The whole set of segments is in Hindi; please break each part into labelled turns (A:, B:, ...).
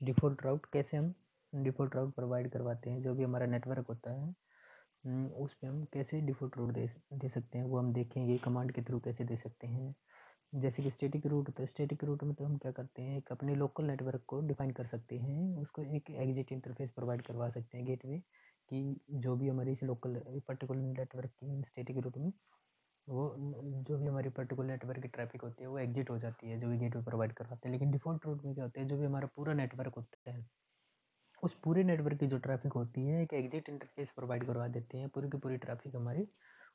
A: डिफ़ॉल्ट राउट कैसे हम डिफ़ॉल्ट राउट प्रोवाइड करवाते हैं, जो भी हमारा नेटवर्क होता है उस पे हम कैसे डिफ़ॉल्ट रूट दे सकते हैं, वो हम देखेंगे कमांड के थ्रू कैसे दे सकते हैं। जैसे कि स्टैटिक रूट होता है, स्टैटिक रूट में तो हम क्या करते हैं, एक अपने लोकल नेटवर्क को डिफाइन कर सकते हैं, उसको एक एग्जिट इंटरफेस प्रोवाइड करवा सकते हैं गेटवे कि जो भी हमारी इस लोकल पर्टिकुलर नेटवर्क की स्टैटिक रूट में वो जो भी हमारी पर्टिकुलर नेटवर्क की ट्रैफिक होती है वो एग्जिट हो जाती है, जो भी गेटवे प्रोवाइड करवाते हैं। लेकिन डिफ़ॉल्ट रूट में क्या होता है, जो भी हमारा पूरा नेटवर्क होता है उस पूरे नेटवर्क की जो ट्रैफिक होती है एक एग्जिट इंटरफेस प्रोवाइड करवा देते हैं, पूरी की पूरी ट्रैफिक हमारी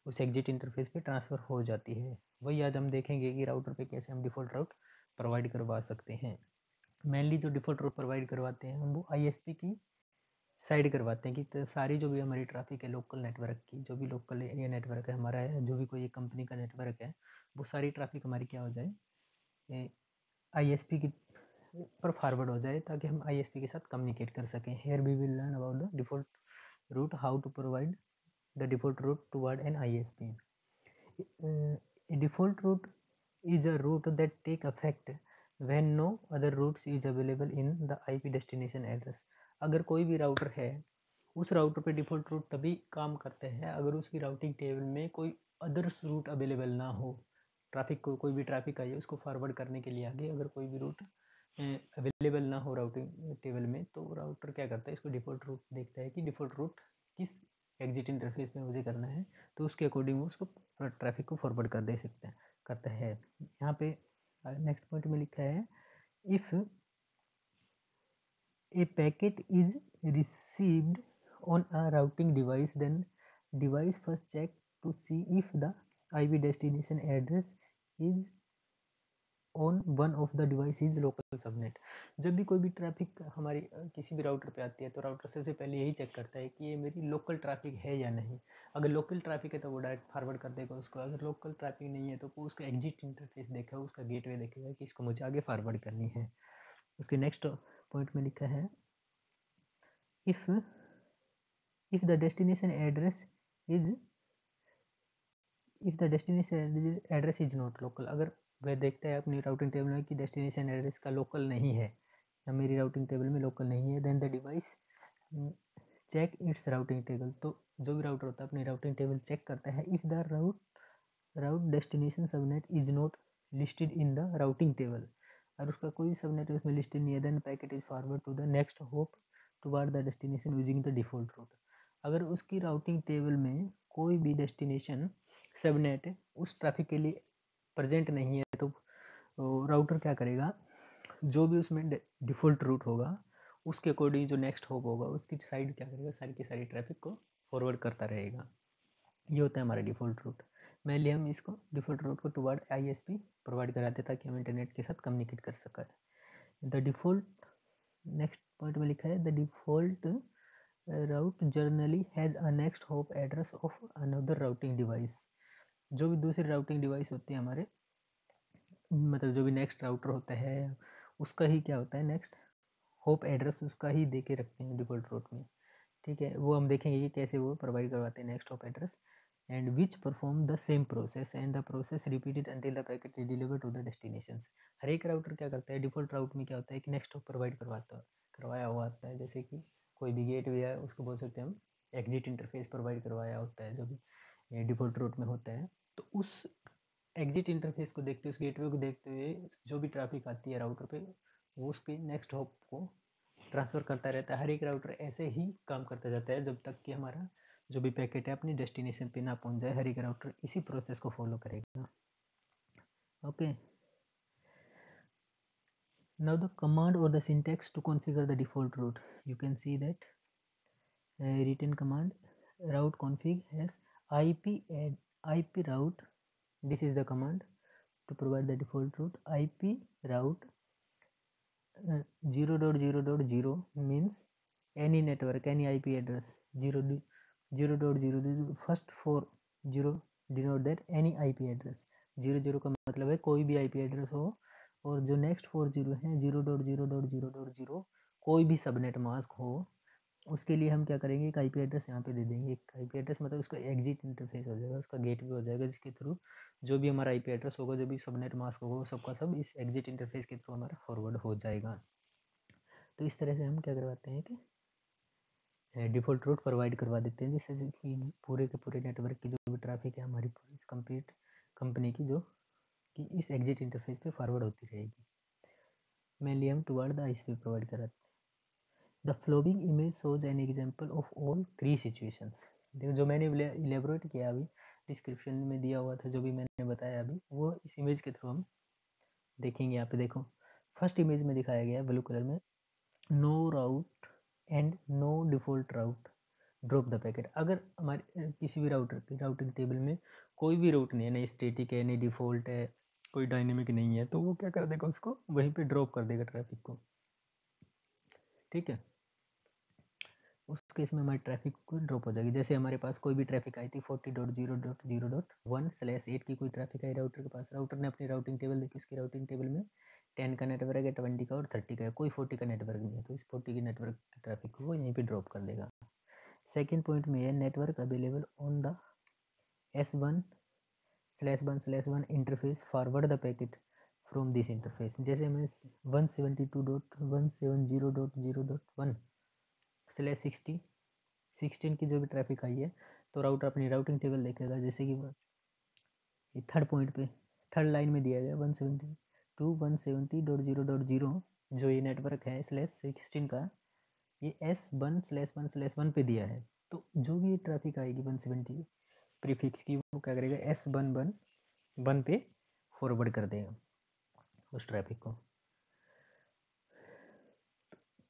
A: उस एग्जिट इंटरफेस पे ट्रांसफ़र हो जाती है। वही आज हम देखेंगे कि राउटर पे कैसे हम डिफ़ॉल्ट राउट प्रोवाइड करवा सकते हैं। मेनली जो डिफ़ॉल्ट रूट प्रोवाइड करवाते हैं हम वो आईएसपी की साइड करवाते हैं कि सारी जो भी हमारी ट्रैफिक है लोकल नेटवर्क की, जो भी लोकल एरिया नेटवर्क है हमारा है, जो भी कोई एक कंपनी का नेटवर्क है, वो सारी ट्रैफिक हमारी क्या हो जाए, आईएसपी की पर फॉरवर्ड हो जाए, ताकि हम आईएसपी के साथ कम्युनिकेट कर सकें। Here we will learn about the default route, how to provide the default route toward an ISP. A default route is a route that take effect when no other routes is available in the IP destination address. अगर कोई भी राउटर है उस राउटर पे डिफ़ॉल्ट रूट तभी काम करते हैं अगर उसकी राउटिंग टेबल में कोई अदर्स रूट अवेलेबल ना हो। ट्रैफिक को कोई भी ट्रैफिक आई है उसको फॉरवर्ड करने के लिए आगे अगर कोई भी रूट अवेलेबल ना हो राउटिंग टेबल में, तो राउटर क्या करता है, इसको डिफ़ॉल्ट रूट देखता है कि डिफ़ॉल्ट रूट किस एग्जिट इंटरफेस में मुझे करना है, तो उसके अकॉर्डिंग वो उसको ट्रैफिक को फॉरवर्ड कर दे सकते हैं करता है। यहाँ पे नेक्स्ट पॉइंट में लिखा है, if a packet is received on a routing device, then device first check to see if the IP destination address is on one of the device is local subnet. जब भी कोई भी ट्रैफिक हमारी किसी भी राउटर पे आती है तो राउटर सबसे पहले यही चेक करता है कि ये मेरी लोकल ट्रैफिक है या नहीं। अगर लोकल ट्रैफिक है तो वो डायरेक्ट फॉरवर्ड कर देगा उसको, अगर लोकल ट्रैफिक नहीं है तो वो उसका एग्जिट इंटरफेस देखेगा, उसका गेटवे देखेगा कि इसको मुझे आगे फॉरवर्ड करनी है। उसके नेक्स्ट पॉइंट में लिखा है, if the destination address is not local, अगर वह देखता है अपनी राउटिंग टेबल में कि डेस्टिनेशन एड्रेस का लोकल नहीं है या मेरी राउटिंग टेबल में लोकल नहीं है, then the device check its routing table, तो जो भी राउटर होता है अपनी राउटिंग टेबल चेक करता है। If the route destination subnet is not listed in the routing table, और उसका कोई सबनेट उसमें लिस्टेड नहीं है, then packet is forward to the next hop toward the destination using the default route. अगर उसकी राउटिंग टेबल में कोई भी डेस्टिनेशन सबनेट उस ट्रैफिक के लिए प्रेजेंट नहीं है तो राउटर क्या करेगा, जो भी उसमें डिफ़ॉल्ट रूट होगा उसके अकॉर्डिंग जो नेक्स्ट होप होगा उसकी साइड क्या करेगा, सारी की सारी ट्रैफिक को फॉरवर्ड करता रहेगा। ये होता है हमारा डिफ़ॉल्ट रूट। मेनली हम इसको डिफ़ॉल्ट रूट को टुवर्ड आईएसपी प्रोवाइड कराते हैं ताकि हम इंटरनेट के साथ कम्युनिकेट कर सकें। द डिफ़ॉल्ट नेक्स्ट पॉइंट में लिखा है, the default route generally has a next hop address of another routing device. जो भी दूसरी राउटिंग डिवाइस होती है हमारे, मतलब जो भी नेक्स्ट राउटर होता है उसका ही क्या होता है, नेक्स्ट होप एड्रेस उसका ही दे के रखते हैं डिफ़ॉल्ट रूट में। ठीक है, वो हम देखेंगे कि कैसे वो प्रोवाइड करवाते हैं next hop address, and which perform the same process and the process repeated until the packet is delivered to the destination. हर एक राउटर क्या करता है, डिफ़ॉल्ट राउट में क्या होता है कि नेक्स्ट होप प्रोवाइड करवाया हुआ होता है। जैसे कि कोई भी गेट वे है उसको बोल सकते हैं हम एग्जिट इंटरफेस प्रोवाइड करवाया होता है, जो भी डिफ़ॉल्ट रूट में होता है। तो उस एग्जिट इंटरफेस को देखते हुए, उस गेटवे को देखते हुए जो भी ट्रैफिक आती है राउटर पे वो उसके नेक्स्ट हॉप को ट्रांसफ़र करता रहता है। हर एक राउटर ऐसे ही काम करता जाता है जब तक कि हमारा जो भी पैकेट है अपनी डेस्टिनेशन पे ना पहुंच जाए। हर एक राउटर इसी प्रोसेस को फॉलो करेगा। Okay, now the command or the syntax to configure the default route, you can see that written command route config has ip route. This is the command to provide the default route. ip route 0.0.0 means any network, any IP address. 0.0.0 first 4 0 denote that any IP address. 00 का मतलब है कोई भी IP एड्रेस हो, और जो नेक्स्ट 4 0 हैं 0.0.0.0 कोई भी सबनेट मास्क हो, उसके लिए हम क्या करेंगे, एक IP एड्रेस यहाँ पे दे देंगे। एक IP एड्रेस मतलब उसका एग्जिट इंटरफेस हो जाएगा, उसका गेटवे हो जाएगा, जिसके थ्रू जो भी हमारा IP एड्रेस होगा, जो भी सबनेट मास्क होगा, वो सबका सब इस एग्जिट इंटरफेस के थ्रू हमारा फॉरवर्ड हो जाएगा। तो इस तरह से हम क्या करवाते हैं कि डिफ़ॉल्ट रूट प्रोवाइड करवा देते हैं, जिससे कि पूरे के पूरे नेटवर्क की जो भी ट्रैफिक है हमारी कंप्लीट कंपनी की जो कि इस एग्जिट इंटरफेस पे फॉरवर्ड होती रहेगी। मेनली हम टुवर्ड द आईएसपी प्रोवाइड कराते हैं। The flowing image shows an example of all 3 situations. देखो जो मैंने इलेबोरेट किया अभी डिस्क्रिप्शन में दिया हुआ था, जो भी मैंने बताया अभी, वो इस इमेज के थ्रू हम देखेंगे। यहाँ पे देखो फर्स्ट इमेज में दिखाया गया है ब्लू कलर में, no route and no default route drop the packet. अगर हमारे किसी भी राउटर की राउटिंग टेबल में कोई भी रूट नहीं है, नहीं स्टैटिक है, नहीं डिफ़ॉल्ट है, कोई डायनेमिक नहीं है, तो वो क्या कर देगा, उसको वहीं पे ड्रॉप कर देगा ट्रैफिक को। ठीक है, उस केस में हमारी ट्रैफिक को ड्रॉप हो जाएगी। जैसे हमारे पास कोई भी ट्रैफिक आई थी 40.0.0.1/8 की कोई ट्रैफिक आई राउटर के पास, राउटर ने अपनी राउटिंग टेबल देखी, उसकी राउटिंग टेबल में 10 का नेटवर्क है, 20 का और 30 का है, कोई 40 का नेटवर्क नहीं है, तो इस 40 की नेटवर्क की ट्रैफिक को वो यहीं पे ड्रॉप कर देगा। सेकेंड पॉइंट में है network available on the S1/1/1 interface forward the packet from this interface. जैसे हमें 172.170.0.1/16 की जो भी ट्रैफिक आई है, तो राउटर अपनी राउटिंग टेबल देखेगा। जैसे कि थर्ड पॉइंट पे थर्ड लाइन में दिया गया 172.170.0.0 जो ये नेटवर्क है /16 का, ये S1/1/1 पे दिया है। तो जो भी ट्रैफिक आएगी 170 प्रीफिक्स की, वो क्या करेगा, S1/1 पे फॉरवर्ड कर देगा उस ट्रैफिक को।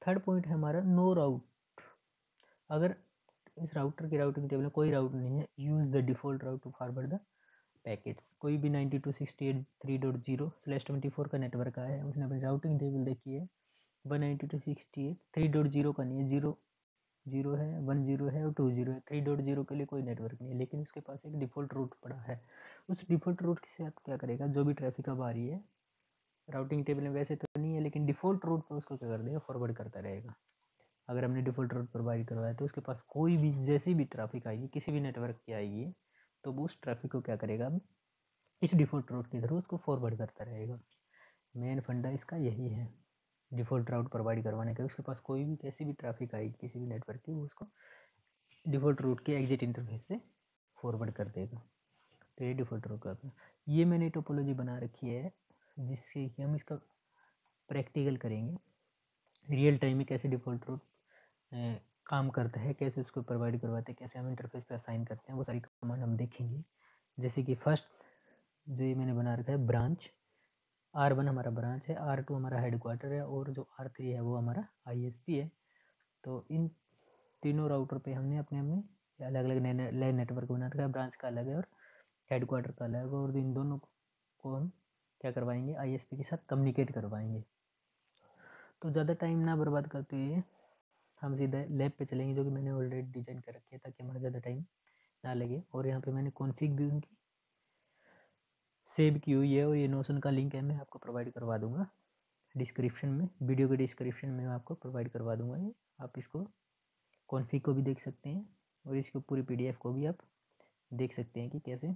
A: थर्ड पॉइंट है हमारा नो राउट। अगर इस राउटर की राउटिंग टेबल में कोई राउट नहीं है, use the default route to forward the packets. कोई भी 92.168.3.0/24 का नेटवर्क आया है, उसने अपनी राउटिंग टेबल देखी है, 192.168.3.0 का नहीं है, 0 है, 10 है और 20 है, 3.0 के लिए कोई नेटवर्क नहीं है, लेकिन उसके पास एक डिफ़ॉल्ट रूट पड़ा है। उस डिफ़ॉल्ट रूट के साथ क्या करेगा, जो भी ट्रैफिक अब आ रही है राउटिंग टेबल में वैसे तो नहीं है, लेकिन डिफ़ॉल्ट रूट पर उसको क्या कर देगा, फॉरवर्ड करता रहेगा। अगर हमने डिफ़ॉल्ट रूट प्रोवाइड करवाया तो उसके पास कोई भी जैसी भी ट्रैफिक आएगी, किसी भी नेटवर्क की आएगी, तो वो उस ट्रैफिक को क्या करेगा, इस डिफ़ॉल्ट रूट के थ्रू उसको फॉरवर्ड करता रहेगा। मेन फंडा इसका यही है, डिफ़ॉल्ट राउट प्रोवाइड करवाने का। उसके पास कोई भी कैसी भी ट्रैफिक आएगी किसी भी नेटवर्क की, वो उसको डिफ़ॉल्ट रूट के एग्जिट इंटरफेस से फॉरवर्ड कर देगा। तो ये डिफ़ॉल्ट रूट का ये मैंने टोपोलॉजी बना रखी है, जिससे कि हम इसका प्रैक्टिकल करेंगे, रियल टाइम में कैसे डिफ़ॉल्ट रूट काम करता है, कैसे उसको प्रोवाइड करवाते हैं, कैसे हम इंटरफेस पे असाइन करते हैं, वो सारी कमांड हम देखेंगे। जैसे कि फर्स्ट जो ये मैंने बना रखा है ब्रांच, R1 हमारा ब्रांच है, R2 हमारा हेडक्वार्टर है, और जो R3 है वो हमारा ISP है। तो इन तीनों राउटर पे हमने अपने अपने अलग अलग नए नेटवर्क बना रखा है, ब्रांच का अलग है और हेडक्वार्टर का अलग है, और इन दोनों को हम क्या करवाएंगे, ISP के साथ कम्युनिकेट करवाएंगे। तो ज़्यादा टाइम ना बर्बाद करते हुए हम सीधा लैब पे चलेंगे, जो कि मैंने ऑलरेडी डिज़ाइन कर रखी है ताकि हमारा ज़्यादा टाइम ना लगे। और यहाँ पे मैंने कॉन्फ़िग भी उनकी सेव की हुई है, और ये नोशन का लिंक है, मैं आपको प्रोवाइड करवा दूँगा डिस्क्रिप्शन में, वीडियो के डिस्क्रिप्शन में मैं आपको प्रोवाइड करवा दूँगा। ये आप इसको कॉन्फ़िग को भी देख सकते हैं, और इसको पूरी PDF को भी आप देख सकते हैं कि कैसे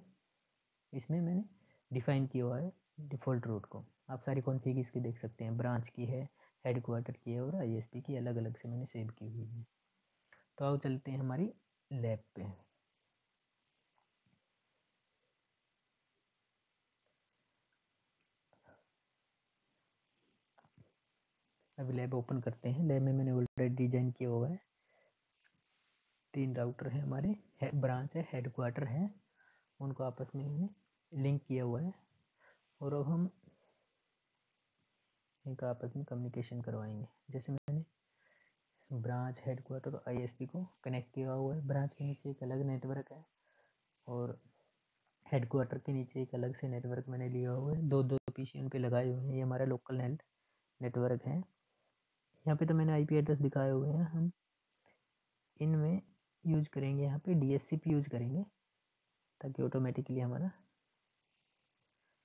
A: इसमें मैंने डिफ़ाइन किया हुआ है डिफ़ॉल्ट रूट को। आप सारी कॉन्फ़िग इसकी देख सकते हैं, ब्रांच की है, हेडक्वार्टर की है, और ISP की अलग अलग से मैंने सेव की हुई है। तो आओ चलते हैं हमारी लैब पे। अभी लैब ओपन करते हैं। लैब में मैंने ऑलरेडी डिजाइन किया हुआ है, 3 राउटर हैं हमारे, ब्रांच है, हेडक्वार्टर है, उनको आपस में मैंने लिंक किया हुआ है, और अब हम इनका आपस में कम्युनिकेशन करवाएंगे। जैसे मैंने ब्रांच, हेडक्वार्टर और ISP को कनेक्ट किया हुआ है। ब्रांच के नीचे एक अलग नेटवर्क है, और हेडक्वार्टर के नीचे एक अलग से नेटवर्क मैंने लिया हुआ है, दो PC उन पे लगाए हुए हैं। ये हमारा लोकल नेटवर्क है। यहाँ पे तो मैंने IP एड्रेस दिखाए हुए हैं। हम इनमें यूज करेंगे, यहाँ पे DHCP यूज करेंगे, ताकि ऑटोमेटिकली हमारा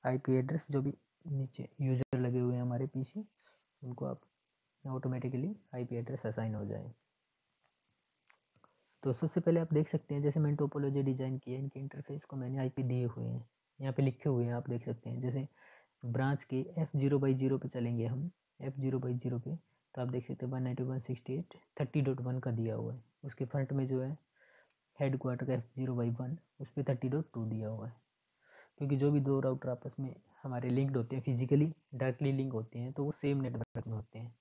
A: IP एड्रेस जो भी नीचे यूजर लगे हुए हैं हमारे PC, उनको आप ऑटोमेटिकली IP एड्रेस असाइन हो जाए। तो सबसे पहले आप देख सकते हैं, जैसे मैंने टोपोलॉजी डिजाइन की है, इनके इंटरफेस को मैंने IP दिए हुए हैं, यहाँ पे लिखे हुए हैं, आप देख सकते हैं। जैसे ब्रांच के F0/0 पे चलेंगे हम, F0/0 पे तो आप देख सकते हैं 192.168.30.1 का दिया हुआ है। उसके फ्रंट में जो है हेड क्वार्टर का F0/1 उस पर 30.2 दिया हुआ है। क्योंकि जो भी दो राउटर आपस में हमारे लिंक्ड होते हैं, फिजिकली डायरेक्टली लिंक होते हैं, तो वो सेम नेटवर्क में होते हैं,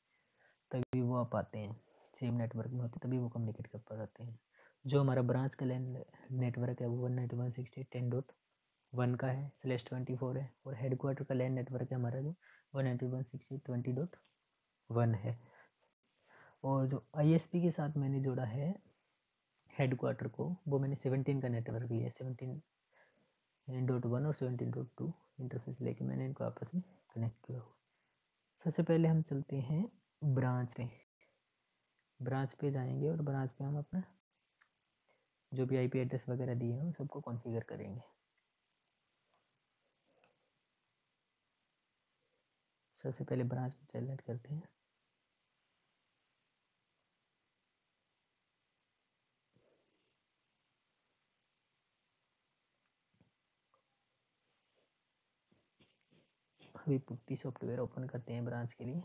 A: तभी वो आ पाते हैं। सेम नेटवर्क में होते तभी वो कम्युनिकेट कर पाते हैं। जो हमारा ब्रांच का नेटवर्क है वो 192.168.10.1 का है /24 है, और हेड क्वार्टर का लैन नेटवर्क है हमारा जो 192.168.20.1 है। और जो ISP के साथ मैंने जोड़ा है हेड क्वार्टर को, वो मैंने 17 का नेटवर्क लिया है। 17.1 और 17.2 इंटरफेस लेके मैंने इनको आपस में कनेक्ट किया हुआ। सबसे पहले हम चलते हैं ब्रांच पे जाएंगे, और ब्रांच पे हम अपना जो भी IP एड्रेस वगैरह दिए हैं सबको कॉन्फ़िगर करेंगे। सबसे पहले ब्रांच में सेलेक्ट करते हैं। अभी पुट्टी सॉफ्टवेयर ओपन करते हैं ब्रांच के लिए।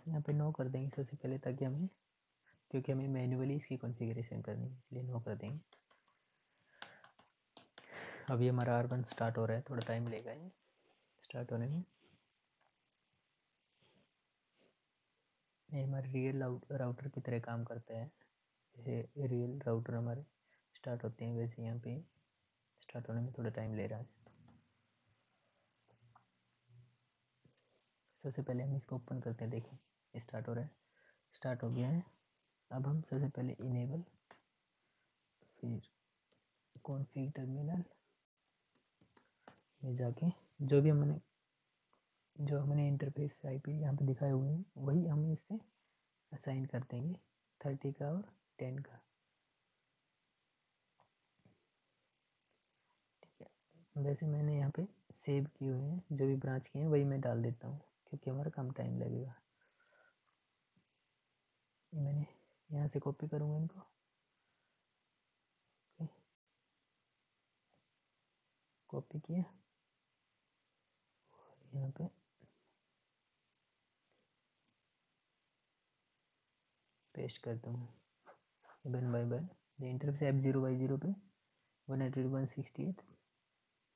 A: यहाँ पे नो कर देंगे सबसे पहले, ताकि हमें, क्योंकि हमें मैन्युअली इसकी कॉन्फ़िगरेशन करनी है, इसलिए नो कर देंगे। अभी हमारा R1 स्टार्ट हो रहा है, थोड़ा टाइम लेगा ये स्टार्ट होने में। ये हमारे रियल राउटर की तरह काम करता है। जैसे रियल राउटर हमारे स्टार्ट होते हैं, वैसे यहाँ पे स्टार्ट होने में थोड़ा टाइम ले रहा है। सबसे पहले हम इसको ओपन करते हैं। देखिए स्टार्ट हो रहा है, स्टार्ट हो गया है। अब हम सबसे पहले इनेबल, फिर कॉन्फ़िग टर्मिनल में जाके जो हमने इंटरफेस IP यहाँ पे दिखाए हुए हैं वही हम इस पर असाइन कर देंगे, 30 का और 10 का। ठीक है, वैसे मैंने यहाँ पे सेव किए हुए हैं, जो भी ब्रांच किए हैं वही मैं डाल देता हूँ, क्योंकि हमारा कम टाइम लगेगा। मैंने यहाँ से कॉपी करूँगा इनको, कॉपी किया, यहाँ पे पेस्ट कर दूँगा। 1/1 इंटरफेस F0/0 पे 192.168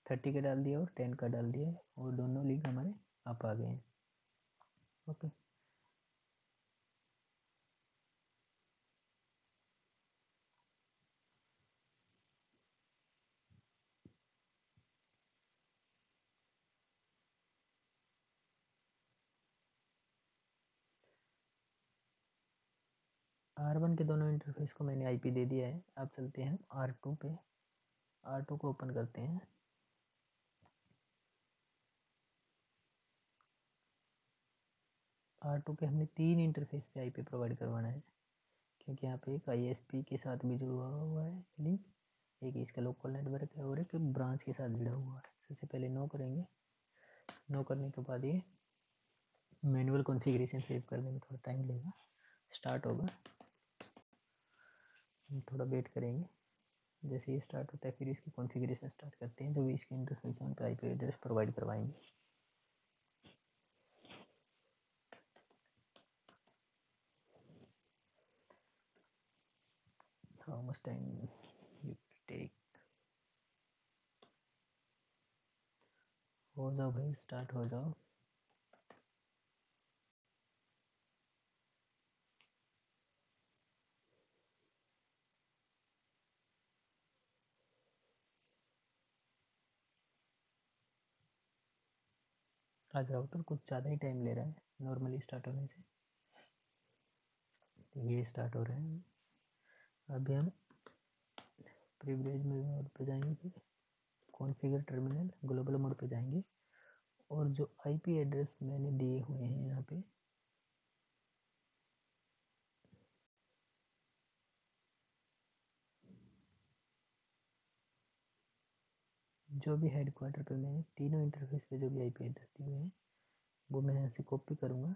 A: 30 का डाल दिया और 10 का डाल दिया, और दोनों लिंक हमारे आप आ गए हैं। ओके, R1 के दोनों इंटरफेस को मैंने IP दे दिया है। अब चलते हैं R2 पे। R2 को ओपन करते हैं। R2 के हमने 3 इंटरफेस पे IP प्रोवाइड करवाना है, क्योंकि यहाँ पे एक ISP के साथ भी जुड़ा हुआ है लिंक, एक इसका लोकल नेटवर्क है, और एक ब्रांच के साथ जुड़ा हुआ है। सबसे पहले नो करेंगे। नो करने के बाद ये मैनुअल कॉन्फ़िगरेशन सेव करने में थोड़ा टाइम लेगा, स्टार्ट होगा। हम थोड़ा वेट करेंगे। जैसे ये स्टार्ट होता है फिर इसकी कॉन्फ़िगरेशन स्टार्ट करते हैं, जो भी इसके इंटरफेस में उनका IP एड्रेस प्रोवाइड करवाएंगे। How much time you take. हो जाओ भाई, स्टार्ट हो जाओ। आज राउटर कुछ ज़्यादा ही टाइम ले रहा है नॉर्मली स्टार्ट होने से। ये स्टार्ट हो रहे हैं। अभी हम प्रिविलेज मोड पे जाएंगे, फिर कॉन्फ़िगर टर्मिनल ग्लोबल मोड पे जाएंगे, और जो IP एड्रेस मैंने दिए हुए हैं यहाँ पे, जो भी हेड क्वार्टर पे मैंने तीनों इंटरफेस पे जो भी आईपी एड्रेस दिए हैं वो मैं यहाँ से कॉपी करूँगा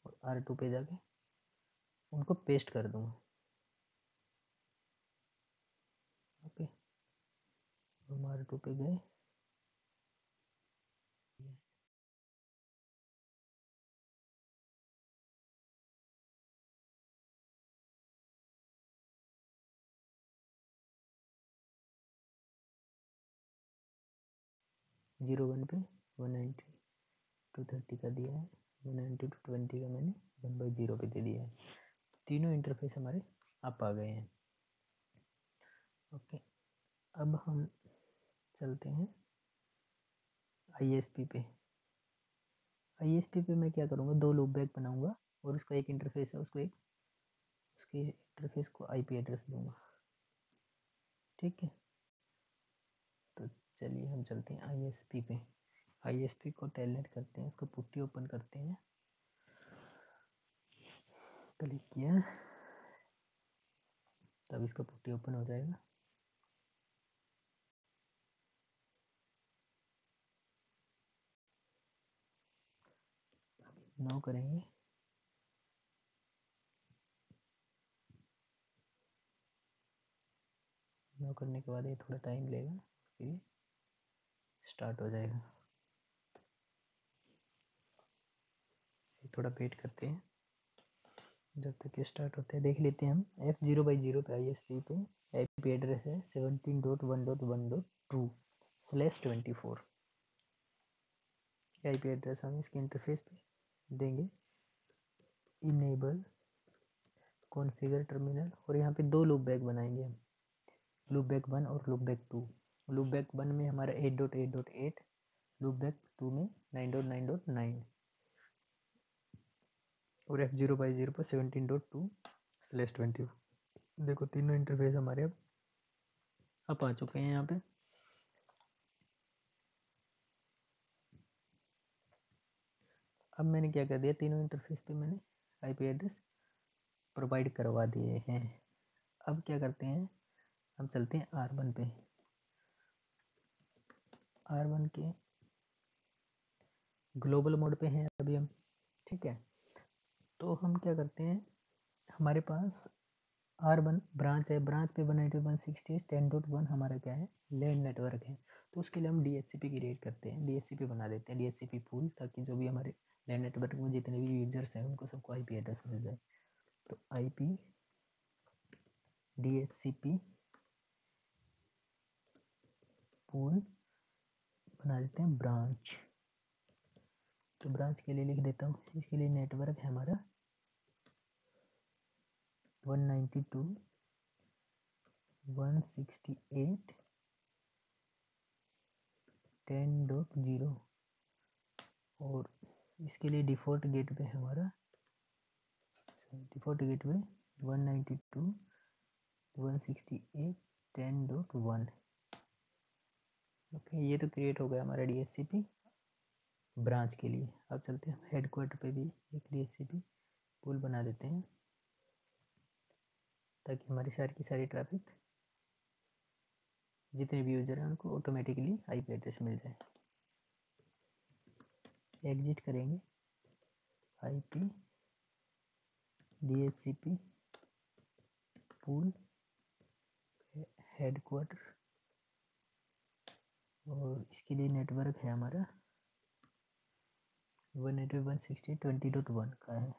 A: और R2 पे जाके उनको पेस्ट कर दूँगा। ओके, हम R2 पे गए, 01 पे 190 टू 30 का दिया है, 190 टू 20 का मैंने 1/0 पे दे दिया है। तीनों इंटरफेस हमारे आप आ गए हैं। ओके, अब हम चलते हैं ISP पे। ISP पे मैं क्या करूँगा, 2 लूप बैक बनाऊँगा और उसका एक इंटरफेस है, उसके इंटरफेस को IP एड्रेस दूँगा। ठीक है, तो चलिए हम चलते हैं ISP पे। ISP को टेलनेट करते हैं, उसको पुट्टी ओपन करते हैं, क्लिक किया तब इसका पुट्टी ओपन हो जाएगा। नो करेंगे, नो करने के बाद ये थोड़ा टाइम लेगा, फिर स्टार्ट हो जाएगा। थोड़ा वेट करते हैं जब तक ये स्टार्ट होता है। देख लेते हैं हम F0/0 पे ISP पे IP एड्रेस है 17.1.1.2/24। IP एड्रेस हम इसके इंटरफेस पे देंगे, इनेबल कॉन्फ़िगर टर्मिनल, और यहाँ पे 2 लूप बैक बनाएंगे हम, लूप बैक 1 और लूप बैक 2। लूप बैक 1 में हमारा 8.8.8, लूप बैक 2 में 9.9.9 और F0/0 पर 17.2/24। देखो तीनों इंटरफेस हमारे अब आ चुके हैं यहाँ पे। अब मैंने क्या कर दिया, तीनों इंटरफेस पे मैंने IP एड्रेस प्रोवाइड करवा दिए हैं। अब क्या करते हैं, हम चलते हैं R1 पे। R1 के ग्लोबल मोड पे हैं अभी हम। ठीक है, तो हम क्या करते हैं, हमारे पास R1 ब्रांच है, ब्रांच पे 192.168.10.1 हमारा क्या है, लैंड नेटवर्क है। तो उसके लिए हम DHCP क्रिएट करते हैं, DHCP बना देते हैं, DHCP पूल, ताकि जो भी हमारे लैंड नेटवर्क में जितने भी यूजर्स हैं उनको सबको IP एड्रेस मिल जाए। तो IP DHCP पूल बना देते हैं ब्रांच। तो ब्रांच के लिए लिख देता हूँ, इसके लिए नेटवर्क है हमारा 192.168.10.0 और इसके लिए डिफ़ॉल्ट गेटवे हमारा, डिफ़ॉल्ट गेटवे 192.168.10.1। ओके, ये तो क्रिएट हो गया हमारा DHCP ब्रांच के लिए। अब चलते हैं हेडक्वार्टर पे भी एक DHCP पूल बना देते हैं, ताकि हमारी सारी ट्रैफिक जितने भी यूजर हैं उनको ऑटोमेटिकली IP एड्रेस मिल जाए। एग्जिट करेंगे, IP DHCP पूल हेडक्वार्टर, और इसके लिए नेटवर्क है हमारा 192.168.20.1 का है,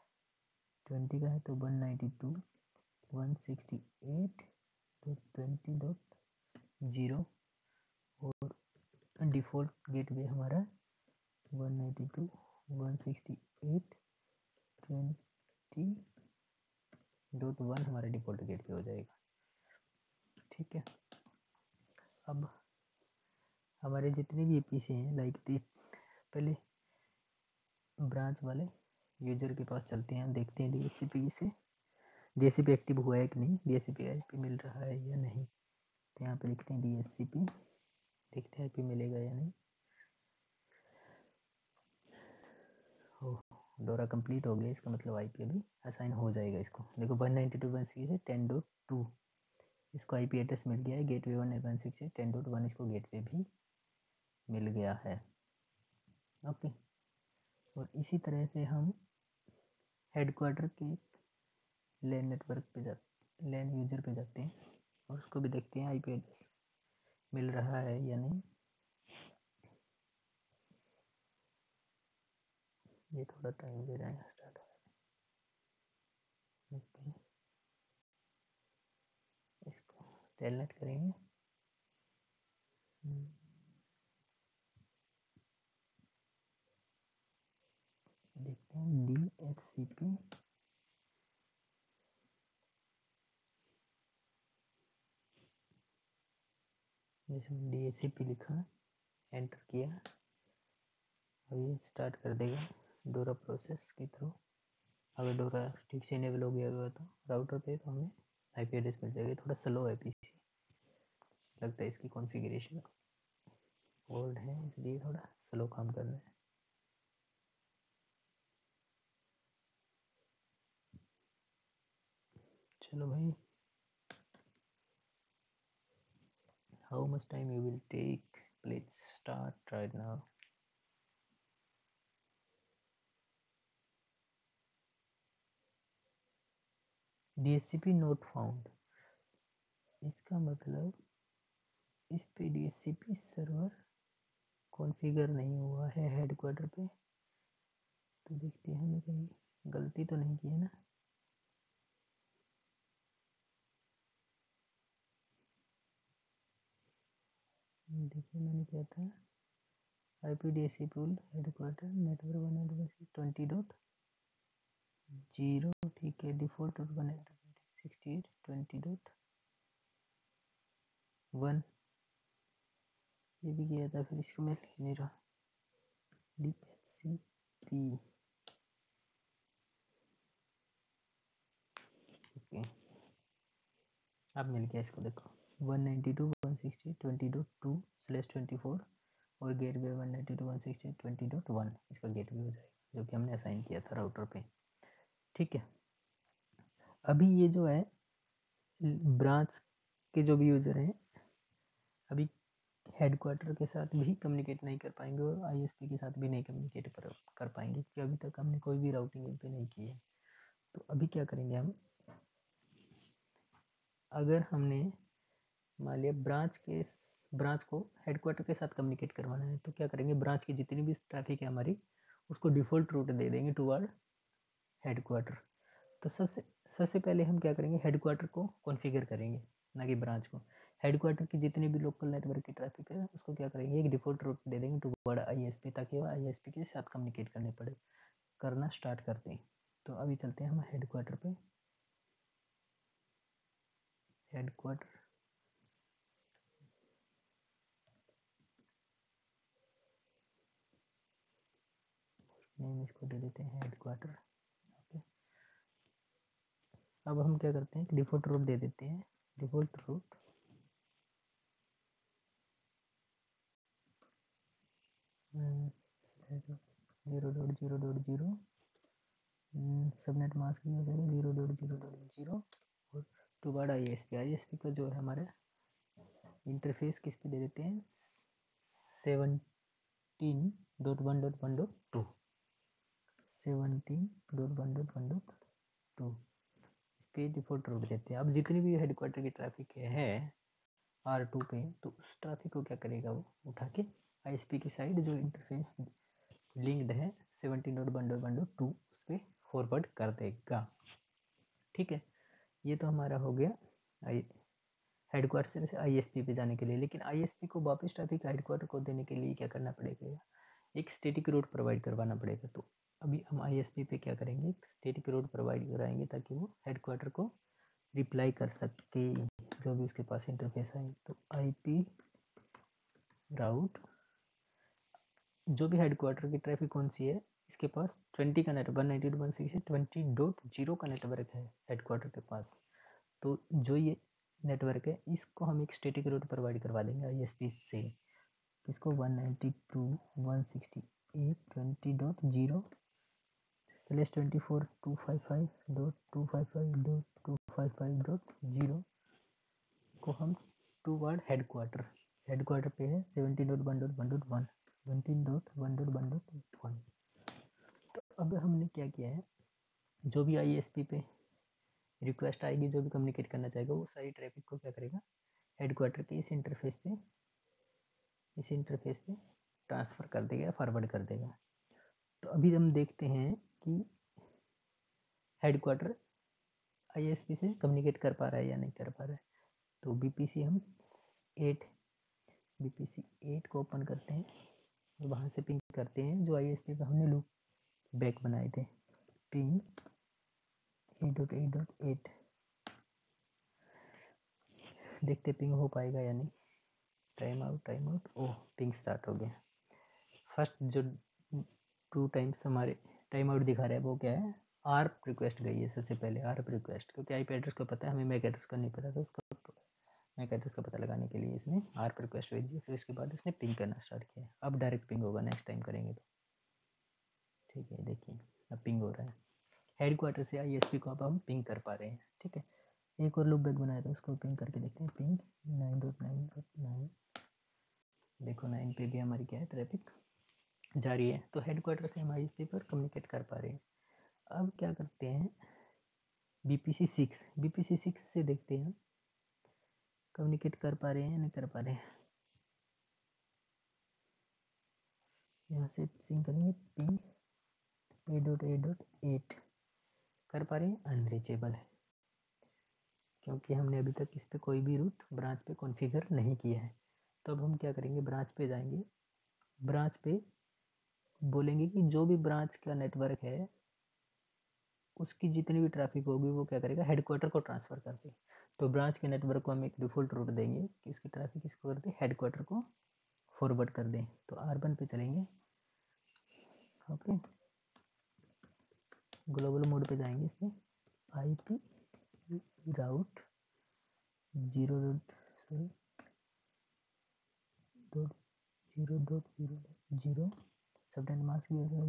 A: 20 का है तो 192.168.20.0 और डिफ़ॉल्ट गेटवे हमारा 192.168.20.1 हमारा डिफ़ॉल्ट गेटवे हो जाएगा। ठीक है, अब हमारे जितने भी APC हैं, लाइक पहले ब्रांच वाले यूजर के पास चलते हैं, देखते हैं DHCP से DHCP एक्टिव हुआ है कि नहीं, DHCP IP मिल रहा है या नहीं। तो यहाँ पे लिखते हैं DHCP, देखते हैं IP मिलेगा या नहीं। हो डोरा कंप्लीट हो गया, इसका मतलब IP अभी असाइन हो जाएगा इसको। देखो 192.168.10.2 इसको IP एड्रेस मिल गया है, गेटवे 192.168.10.1 इसको गेटवे भी मिल गया है। ओके, और इसी तरह से हम हेडक्वार्टर के लैन नेटवर्क पे जाते, लैन यूजर पे जाते हैं और उसको भी देखते हैं आईपी एड्रेस मिल रहा है या नहीं। ये थोड़ा टाइम ले जाएगा स्टार्ट होने में। इसको टेलनेट करेंगे। देखते हैं DHCP, जिसमें DHCP लिखा, एंटर किया, और ये स्टार्ट कर देगा डोरा प्रोसेस के थ्रू। अगर डोरा ठीक से इनेबल हो गया हुआ तो राउटर पे, तो हमें आईपी एड्रेस मिल जाएगी। थोड़ा स्लो है पीसी, लगता है इसकी कॉन्फ़िगरेशन ओल्ड है, इसलिए थोड़ा स्लो काम कर रहा है। चलो भाई, how much time you will take, please start right now. DHCP not found, इसका मतलब इस पे DHCP सर्वर कॉन्फ़िगर नहीं हुआ है हेडक्वार्टर पे। तो देखते हैं हमने कहीं गलती तो नहीं की है ना। देखिए मैंने क्या था, IPDHCP पुल हेडक्वार्टर नेटवर्क 120.20, ठीक है। डिफॉल्ट 168.20.1, ये भी किया था। फिर इसको मैं लिख नहीं रहा, DHCP। ओके, अब मिल गया। इसको देखो, 192.168.20.2/24 और गेटवे 192.168.20.1, इसका गेटवे हो जाएगा, जो कि हमने असाइन किया था राउटर पे। ठीक है, अभी ये जो है ब्रांच के जो भी यूजर हैं, अभी हेडक्वार्टर के साथ भी कम्युनिकेट नहीं कर पाएंगे और ISP के साथ भी नहीं कम्युनिकेट कर पाएंगे, क्योंकि अभी तक हमने कोई भी राउटिंग इन पे नहीं की है। तो अभी क्या करेंगे हम, अगर हमने मान लिया ब्रांच को हेडक्वार्टर के साथ कम्युनिकेट करवाना है, तो क्या करेंगे, ब्रांच की जितनी भी ट्रैफिक है हमारी, उसको डिफ़ॉल्ट रूट दे देंगे टुवर्ड हेडक्वार्टर। तो सबसे पहले हम क्या करेंगे, हेडक्वार्टर को कॉन्फ़िगर करेंगे, ना कि ब्रांच को। हेडक्वार्टर की जितनी भी लोकल नेटवर्क की ट्रैफिक है, उसको क्या करेंगे, एक डिफ़ॉल्ट रूट दे देंगे टुवर्ड ISP, ताकि वो ISP के साथ कम्युनिकेट करना स्टार्ट करते हैं। तो अभी चलते हैं हम हेडक्वार्टर पे। हेडक्वार्टर, नेम इसको दे देते हैं हेडक्वार्टर। ओके, अब हम क्या करते हैं, डिफ़ॉल्ट रूट दे देते हैं। डिफ़ॉल्ट रूट 0.0.0, सबनेट मास्क भी हो जाएगा 0.0.0, और टुवर्ड ISP का जो है हमारा इंटरफेस किस पे दे देते हैं, 17.1.1.2, 17.1.1.2 पे डिफॉल्ट रूट देते हैं। अब जितनी भी हेडक्वार्टर की ट्रैफिक है R2 पे, तो उस ट्रैफिक को क्या करेगा, वो उठा के ISP की साइड जो इंटरफेस लिंक्ड है 17.1.1.2 उस पर फॉरवर्ड कर देगा। ठीक है, ये तो हमारा हो गया हेडक्वार्टर से ISP पे जाने के लिए। लेकिन ISP को वापस ट्रैफिक हेडक्वार्टर को देने के लिए क्या करना पड़ेगा, एक स्टैटिक रूट प्रोवाइड करवाना पड़ेगा। तो अभी हम ISP पे क्या करेंगे, एक स्टैटिक रूट प्रोवाइड कराएंगे, ताकि वो हेडक्वार्टर को रिप्लाई कर सके जो भी उसके पास इंटरफेस है। तो IP राउट, जो भी हेडक्वार्टर की ट्रैफिक कौन सी है, इसके पास 20 का नेटवर्क 192.168.20.0 का नेटवर्क है हेडक्वार्टर के पास। तो जो ये नेटवर्क है, इसको हम एक स्टैटिक रूट प्रोवाइड करवा देंगे ISP से। इसको 192.168.20.255.255.255.0 को हम टूवर्ड हेडक्वार्टर हेडक्वार्टर पे है 17.1.1.1 17.1.1.1। तो अब हमने क्या किया है, जो भी ISP पे रिक्वेस्ट आएगी, जो भी कम्युनिकेट करना चाहेगा, वो सारी ट्रैफिक को क्या करेगा, हेडक्वार्टर के इस इंटरफेस पे ट्रांसफ़र कर देगा, फॉरवर्ड कर देगा। तो अभी हम देखते हैं कि हेडक्वार्टर ISP से कम्युनिकेट कर पा रहा है या नहीं कर पा रहा है। तो BPC 8 को ओपन करते हैं और वहाँ से पिंग करते हैं जो ISP पे हमने लूप बैक बनाए थे, पिंग 8.8.8। देखते पिंग हो पाएगा या नहीं। Time out. Oh, ping start हो गया। फर्स्ट जो 2 टाइम्स हमारे टाइम आउट दिखा रहा है वो क्या है, ARP रिक्वेस्ट गई है सबसे पहले, ARP रिक्वेस्ट, क्योंकि IP एड्रेस को पता है, हमें मैक एड्रेस का नहीं पता था, उसका मैक एड्रेस का पता लगाने के लिए इसने ARP रिक्वेस्ट भेजी। फिर उसके बाद इसने पिंग करना स्टार्ट किया। अब डायरेक्ट पिंग होगा नेक्स्ट टाइम करेंगे तो, ठीक है। देखिए अब पिंग हो रहा है, हेडक्वार्टर से ISP को अब हम पिंग कर पा रहे हैं, ठीक है। एक और लूप बैक बनाया था, उसको पिंग करके देखते हैं। पिंग 9.9.9, देखो 9 पे भी हमारी क्या है, ट्रैफिक जारी है। तो हेडक्वार्टर से हम ISP पर कम्युनिकेट कर पा रहे हैं। अब क्या करते हैं, BPC 6 से देखते हैं कम्युनिकेट कर पा रहे हैं या नहीं कर पा रहे हैं। यहाँ से सिंक करेंगे, पिंग 8.8.8 कर पा रहे हैं, अनरीचेबल है, क्योंकि हमने अभी तक इस पर कोई भी रूट ब्रांच पे कॉन्फ़िगर नहीं किया है। तो अब हम क्या करेंगे, ब्रांच पे जाएंगे, ब्रांच पे बोलेंगे कि जो भी ब्रांच का नेटवर्क है उसकी जितनी भी ट्रैफिक होगी वो क्या करेगा, हेडक्वार्टर को ट्रांसफ़र कर दे। तो ब्रांच के नेटवर्क को हम एक डिफ़ॉल्ट रूट देंगे कि उसकी ट्रैफिक इसको कर दे, हेडक्वार्टर को फॉरवर्ड कर दें। तो R1 पे चलेंगे, ओके, ग्लोबल मोड पे जाएंगे, इसमें IP राउट 0.0.0 सबनेट मास्क भी होगा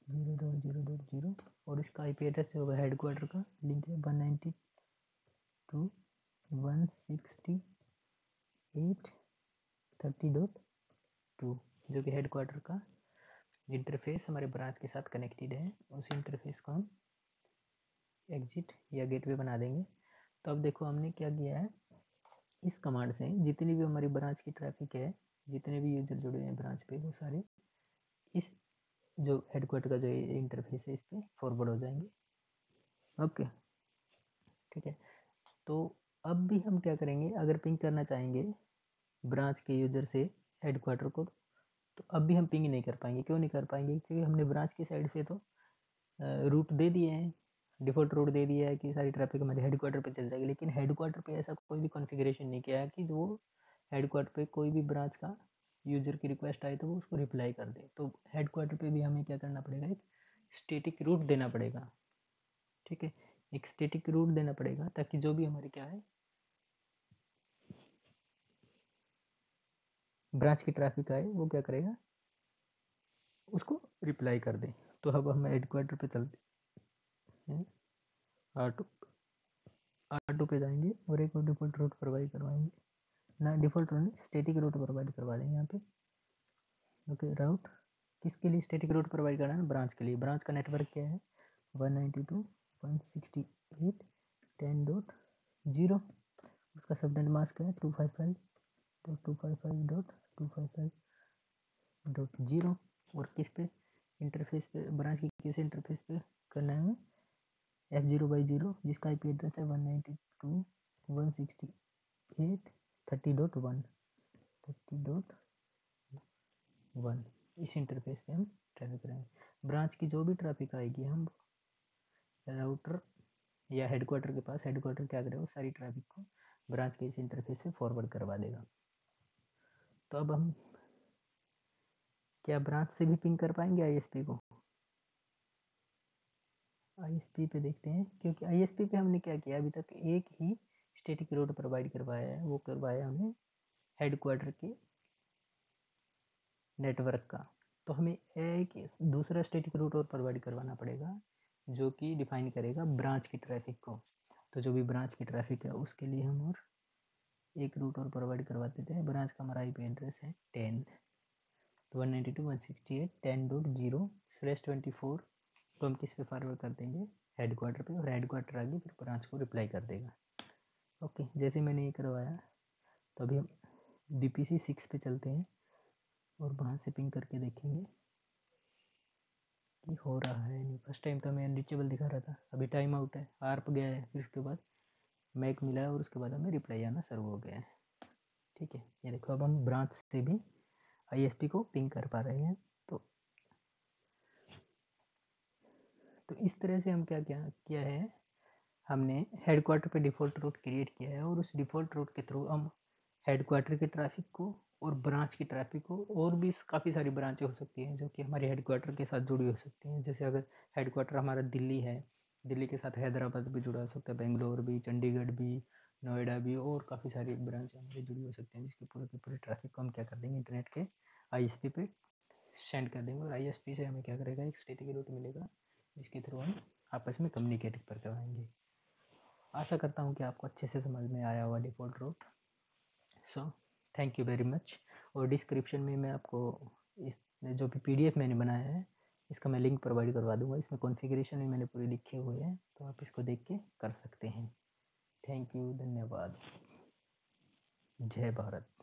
A: 0.0.0 और इसका IP एड्रेस होगा, हेडक्वार्टर का लिंक है 192.168.30.2, जो कि हेडक्वार्टर का इंटरफेस हमारे ब्रांच के साथ कनेक्टेड है। उस इंटरफेस को हम एग्जिट या गेटवे बना देंगे। तो अब देखो हमने क्या किया है, इस कमांड से जितनी भी हमारी ब्रांच की ट्रैफिक है, जितने भी यूजर जुड़े हैं ब्रांच पे, वो सारे इस जो हेडक्वार्टर का जो इंटरफेस है इस पर फॉरवर्ड हो जाएंगे, ओके, ठीक है। तो अब भी हम क्या करेंगे, अगर पिंग करना चाहेंगे ब्रांच के यूजर से हेडक्वार्टर को, तो अब भी हम पिंग नहीं कर पाएंगे। क्यों नहीं कर पाएंगे, क्योंकि हमने ब्रांच की साइड से तो रूट दे दिए हैं, डिफ़ॉल्ट रूट दे दिया है कि सारी ट्रैफिक हमारे हेडक्वार्टर पे चल जाएगी। लेकिन हेडक्वार्टर पे ऐसा कोई भी कॉन्फ़िगरेशन नहीं किया है कि जो हेडक्वार्टर पे कोई भी ब्रांच का यूजर की रिक्वेस्ट आए तो वो उसको रिप्लाई कर दे। तो हेडक्वार्टर पे भी हमें क्या करना पड़ेगा, एक स्टैटिक रूट देना पड़ेगा, ठीक है, एक स्टैटिक रूट देना पड़ेगा, ताकि जो भी हमारे क्या है ब्रांच की ट्रैफिक आए वो क्या करेगा, उसको रिप्लाई कर दे। तो अब हम हेडक्वार्टर पे चलते हैं, R2 पे जाएंगे और एक और डिफ़ॉल्ट रूट प्रोवाइड करवाएंगे ना, डिफ़ॉल्ट रूट नहीं, स्टैटिक रूट प्रोवाइड करवा देंगे यहाँ पे, ओके। राउट किसके लिए स्टैटिक रूट प्रोवाइड करना है, ब्रांच के लिए। ब्रांच का नेटवर्क क्या है, 192.168.10.0, उसका सबनेट मास्क है 255.255.255.0। और किस पे इंटरफेस पे, ब्रांच की किस इंटरफेस पे करना है हमें, F0/0, जिसका IP एड्रेस है 192.168.30.1 इस इंटरफेस पे हम ट्रैफिक करेंगे। ब्रांच की जो भी ट्रैफिक आएगी हम राउटर या हेडक्वार्टर के पास, हेडक्वार्टर क्या करेगा, सारी ट्रैफिक को ब्रांच के इस इंटरफेस से फॉरवर्ड करवा देगा। तो अब हम क्या ब्रांच से भी पिंग कर पाएंगे ISP को, ISP पे देखते हैं, क्योंकि ISP पे हमने क्या किया, अभी तक एक ही स्टैटिक रूट प्रोवाइड करवाया है, वो करवाया हमने हेडक्वार्टर के नेटवर्क का। तो हमें एक दूसरा स्टैटिक रूट और प्रोवाइड करवाना पड़ेगा, जो कि डिफाइन करेगा ब्रांच की ट्रैफिक को। तो जो भी ब्रांच की ट्रैफिक है उसके लिए हम और एक रूट और प्रोवाइड करवा देते हैं। ब्रांच का हमारा IP एड्रेस है 10, तो 192.168.10/24 तो हम किस पे फॉरवर्ड कर देंगे, हेडक्वार्टर पे, और हेडक्वार्टर आगे फिर ब्रांच को रिप्लाई कर देगा। ओके, जैसे मैंने ये करवाया तो अभी हम BPC 6 पे चलते हैं और वहाँ से पिंग करके देखेंगे कि हो रहा है नहीं। फर्स्ट टाइम तो हमें अनरीचेबल दिखा रहा था, अभी टाइम आउट है, आर्प गया है, फिर उसके बाद मैक मिला है और उसके बाद हमें रिप्लाई आना शुरू हो गया है। ठीक है, ये देखो अब हम ब्रांच से भी ISP को पिंग कर पा रहे हैं। तो इस तरह से हम क्या किया है, हमने हेडक्वार्टर पे डिफ़ॉल्ट रूट क्रिएट किया है और उस डिफ़ॉल्ट रूट के थ्रू हम हेडक्वार्टर के ट्रैफिक को और ब्रांच की ट्रैफिक को, और भी काफ़ी सारी ब्रांचें हो सकती हैं जो कि हमारे हेडक्वार्टर के साथ जुड़ी हो सकती हैं। जैसे अगर हेडक्वार्टर हमारा दिल्ली है, दिल्ली के साथ हैदराबाद भी जुड़ा हो सकता है, बेंगलोर भी, चंडीगढ़ भी, नोएडा भी, और काफ़ी सारी ब्रांचें हमारी जुड़ी हो सकती हैं, जिसके पूरे के पूरे ट्रैफिक को हम क्या कर देंगे, इंटरनेट के ISP पे सेंड कर देंगे। और ISP से हमें क्या करेगा, एक स्टैटिक रूट मिलेगा जिसके थ्रू हम आपस में कम्युनिकेट कर करवाएंगे। आशा करता हूँ कि आपको अच्छे से समझ में आया हुआ default route. So thank you very much. और डिस्क्रिप्शन में मैं आपको इस जो भी PDF मैंने बनाया है इसका मैं लिंक प्रोवाइड करवा दूंगा। इसमें कॉन्फ़िगरेशन भी मैंने पूरे लिखे हुए हैं, तो आप इसको देख के कर सकते हैं। थैंक यू, धन्यवाद, जय भारत।